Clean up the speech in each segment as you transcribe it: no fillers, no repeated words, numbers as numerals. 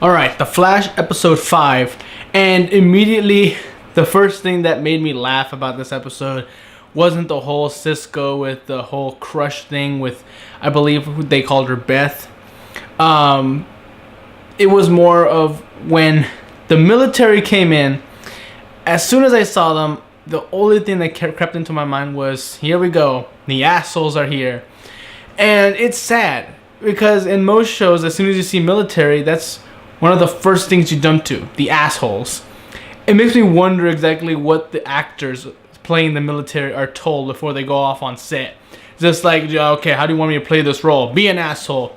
Alright, The Flash episode 5. And immediately, the first thing that made me laugh about this episode wasn't the whole Cisco with the whole crush thing with, I believe they called her Beth. It was more of when the military came in. As soon as I saw them, the only thing that crept into my mind was, here we go, the assholes are here. And it's sad, because in most shows, as soon as you see military, that's one of the first things you jump to, the assholes. It makes me wonder exactly what the actors playing the military are told before they go off on set. Just like, okay, how do you want me to play this role? Be an asshole.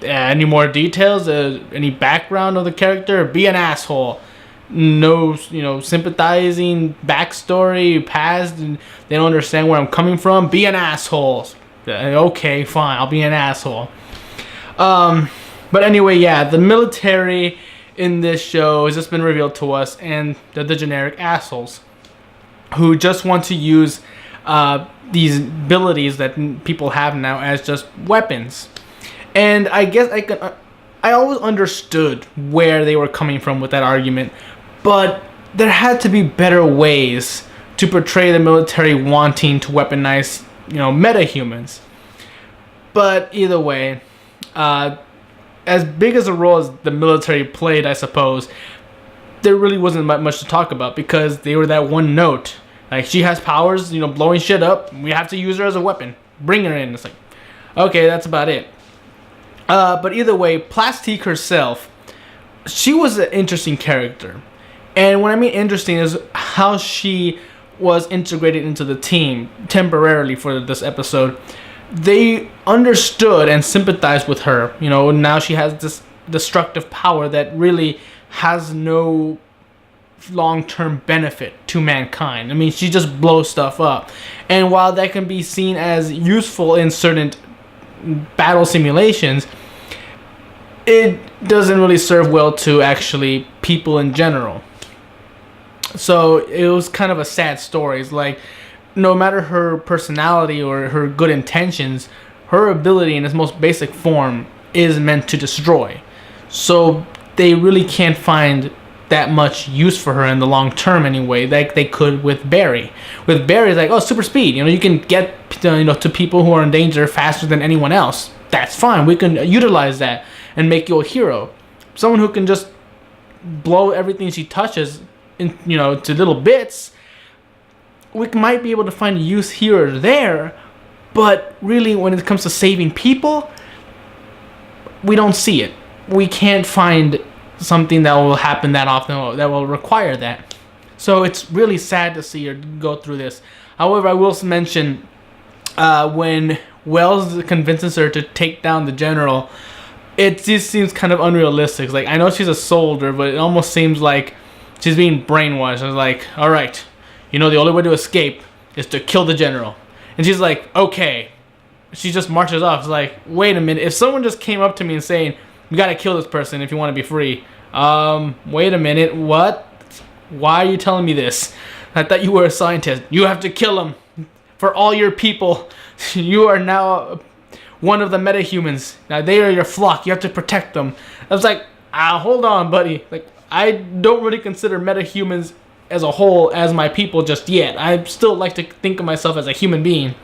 Any more details? Any background of the character? Be an asshole. No, sympathizing backstory, past, and they don't understand where I'm coming from. Be an asshole. Okay, fine, I'll be an asshole. But anyway, yeah, the military in this show has just been revealed to us, and they're the generic assholes who just want to use these abilities that people have now as just weapons. And I guess I always understood where they were coming from with that argument, but there had to be better ways to portray the military wanting to weaponize, metahumans. But either way, as big as a role as the military played, I suppose, there really wasn't much to talk about because they were that one note. Like, she has powers, blowing shit up. We have to use her as a weapon. Bring her in. It's like, okay, that's about it. But either way, Plastique herself, she was an interesting character. And what I mean interesting is how she was integrated into the team temporarily for this episode. They understood and sympathized with her. Now she has this destructive power that really has no long-term benefit to mankind. I mean, she just blows stuff up. And while that can be seen as useful in certain battle simulations, it doesn't really serve well to actually people in general. So it was kind of a sad story. It's like, no matter her personality or her good intentions, her ability in its most basic form is meant to destroy. So they really can't find that much use for her in the long term anyway, like they could with Barry. With Barry, it's like, oh, super speed. You can get to people who are in danger faster than anyone else. That's fine. We can utilize that and make you a hero. Someone who can just blow everything she touches to little bits. We might be able to find use here or there, but really when it comes to saving people, we don't see it. We can't find something that will happen that often that will require that. So it's really sad to see her go through this. However, I will mention when Wells convinces her to take down the general, it just seems kind of unrealistic. Like, I know she's a soldier, but it almost seems like she's being brainwashed. I was like, all right, the only way to escape is to kill the general. And she's like, okay. She just marches off. It's like, wait a minute. If someone just came up to me and saying, you gotta kill this person if you want to be free. Wait a minute. What? Why are you telling me this? I thought you were a scientist. You have to kill him for all your people. You are now one of the metahumans. Now they are your flock. You have to protect them. I was like, hold on, buddy. Like, I don't really consider metahumans as a whole as my people just yet. I still like to think of myself as a human being.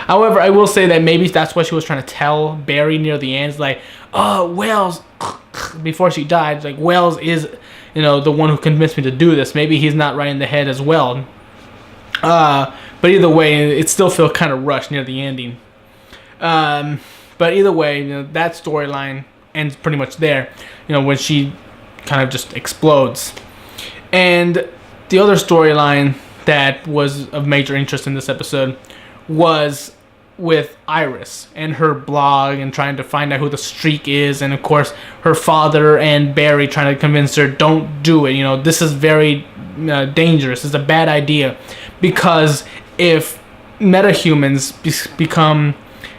However, I will say that maybe that's what she was trying to tell Barry near the end. It's like, oh, Wells, before she died, it's like, Wells is, the one who convinced me to do this. Maybe he's not right in the head as well. But either way, it still feels kind of rushed near the ending. But either way, that storyline ends pretty much there, when she kind of just explodes. And the other storyline that was of major interest in this episode was with Iris and her blog and trying to find out who the Streak is, and of course her father and Barry trying to convince her, don't do it, this is very dangerous, it's a bad idea, because if metahumans become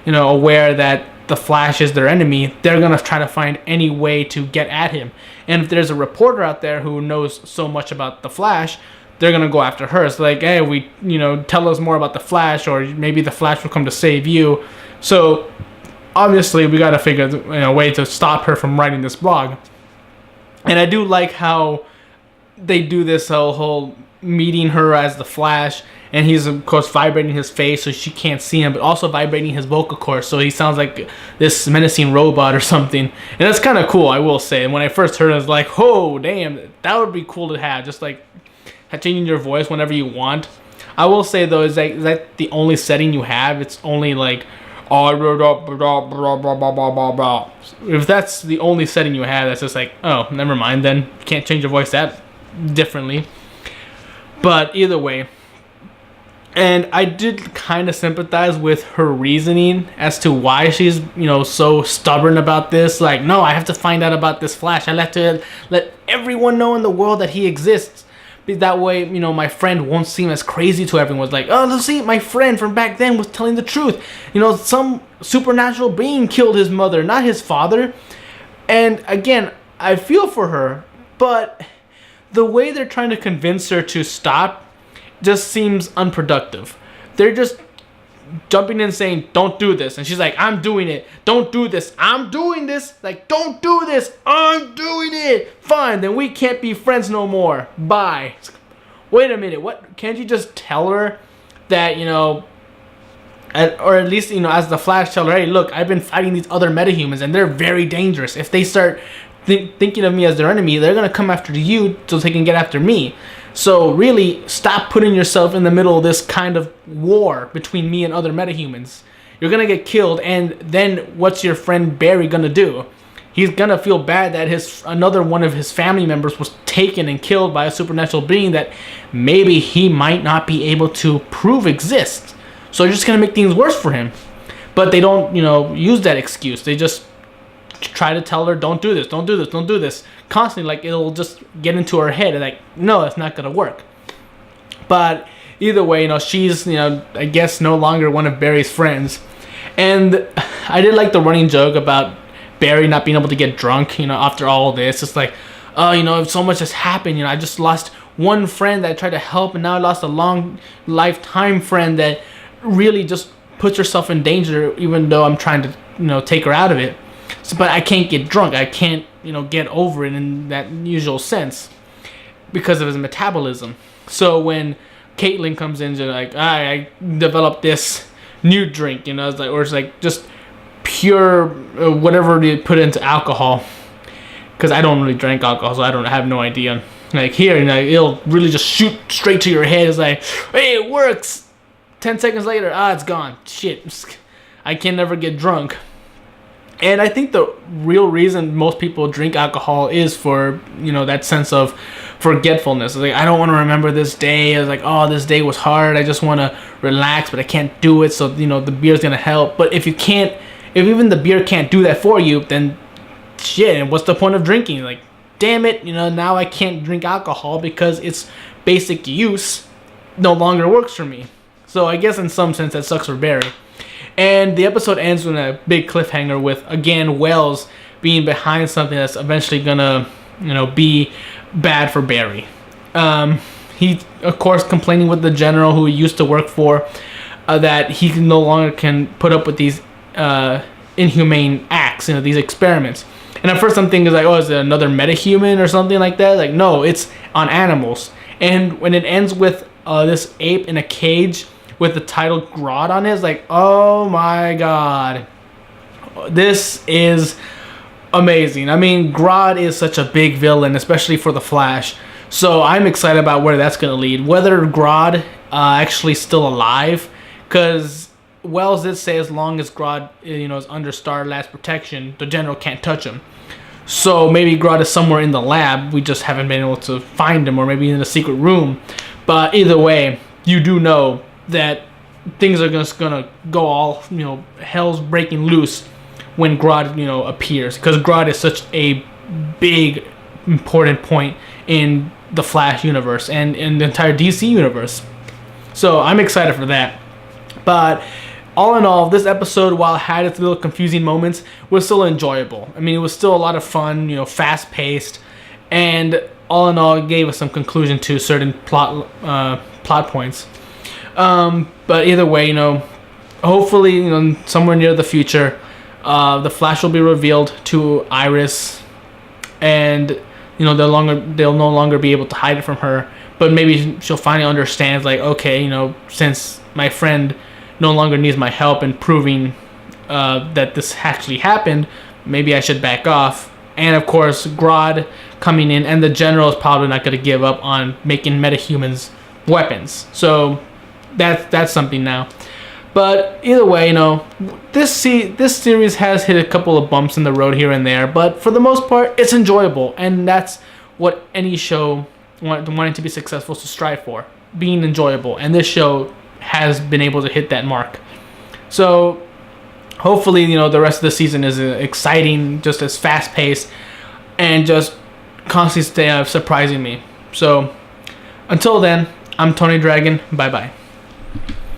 aware that the Flash is their enemy, they're going to try to find any way to get at him. And if there's a reporter out there who knows so much about the Flash, they're going to go after her. It's like, hey, tell us more about the Flash, or maybe the Flash will come to save you. So obviously we got to figure a way to stop her from writing this blog. And I do like how they do this whole meeting her as the Flash, and he's of course vibrating his face so she can't see him, but also vibrating his vocal cords so he sounds like this menacing robot or something. And that's kind of cool, I will say. And when I first heard it, I was like, oh damn, that would be cool to have, just like changing your voice whenever you want. I will say though, is that the only setting you have? It's only like, if that's the only setting you have, that's just like, oh, never mind then. You can't change your voice that differently. But either way, and I did kind of sympathize with her reasoning as to why she's, so stubborn about this. Like, no, I have to find out about this Flash. I have to let everyone know in the world that he exists. That way, my friend won't seem as crazy to everyone. It's like, oh, let's see, my friend from back then was telling the truth. Some supernatural being killed his mother, not his father. And again, I feel for her, but the way they're trying to convince her to stop just seems unproductive. They're just jumping in saying, don't do this. And she's like, I'm doing it. Don't do this. I'm doing this. Like, don't do this. I'm doing it. Fine, then we can't be friends no more. Bye. Wait a minute. What? Can't you just tell her that, or at least, as the Flash, tell her, hey, look, I've been fighting these other metahumans and they're very dangerous. If they start thinking of me as their enemy, they're going to come after you so they can get after me. So really, stop putting yourself in the middle of this kind of war between me and other metahumans. You're going to get killed, and then what's your friend Barry going to do? He's going to feel bad that another one of his family members was taken and killed by a supernatural being that maybe he might not be able to prove exists. So you're just going to make things worse for him. But they don't, use that excuse. They just try to tell her, don't do this, don't do this, don't do this. Constantly, like, it'll just get into her head. And like, no, it's not going to work. But either way, she's, I guess no longer one of Barry's friends. And I did like the running joke about Barry not being able to get drunk, after all this. It's like, oh, so much has happened. I just lost one friend that I tried to help, and now I lost a long lifetime friend that really just puts herself in danger, even though I'm trying to, take her out of it. So, but I can't get drunk. I can't, get over it in that usual sense because of his metabolism. So when Caitlin comes in, she's like, I developed this new drink, it's like, or it's like just pure whatever they put into alcohol. Because I don't really drink alcohol, so I have no idea. Like here, it'll really just shoot straight to your head. It's like, hey, it works. 10 seconds later, it's gone. Shit, I can never get drunk. And I think the real reason most people drink alcohol is for, that sense of forgetfulness. Like, I don't want to remember this day. I was like, oh, this day was hard. I just want to relax, but I can't do it. So, the beer's going to help. But if even the beer can't do that for you, then shit, and what's the point of drinking? Like, damn it, now I can't drink alcohol because its basic use no longer works for me. So I guess in some sense that sucks for Barry. And the episode ends with a big cliffhanger with, again, Wells being behind something that's eventually gonna, be bad for Barry. He, of course, complaining with the general who he used to work for, that he no longer can put up with these inhumane acts, these experiments. And at first I'm thinking, like, oh, is it another metahuman or something like that? Like, no, it's on animals. And when it ends with this ape in a cage with the title Grodd on it, it's like, oh my god, this is amazing. I mean, Grodd is such a big villain, especially for the Flash. So I'm excited about where that's going to lead. Whether Grodd actually still alive, because Wells did say as long as Grodd is under Star-Lab's protection, the General can't touch him. So maybe Grodd is somewhere in the lab. We just haven't been able to find him, or maybe in a secret room. But either way, you do know that things are just gonna go all, hell's breaking loose when Grodd, appears, because Grodd is such a big, important point in the Flash universe and in the entire DC universe. So I'm excited for that. But all in all, this episode, while it had its little confusing moments, was still enjoyable. I mean, it was still a lot of fun, fast-paced, and all in all, it gave us some conclusion to certain plot points. But either way, hopefully, somewhere near the future, the Flash will be revealed to Iris, and they'll no longer be able to hide it from her. But maybe she'll finally understand, like, okay, since my friend no longer needs my help in proving that this actually happened, maybe I should back off. And of course, Grodd coming in, and the general is probably not going to give up on making metahumans weapons. So that's something now. But either way, this series has hit a couple of bumps in the road here and there, but for the most part, it's enjoyable, and that's what any show wanting to be successful to strive for, being enjoyable. And this show has been able to hit that mark. So hopefully, the rest of the season is exciting, just as fast paced, and just constantly surprising me. So until then, I'm Tony Dragon. Bye bye.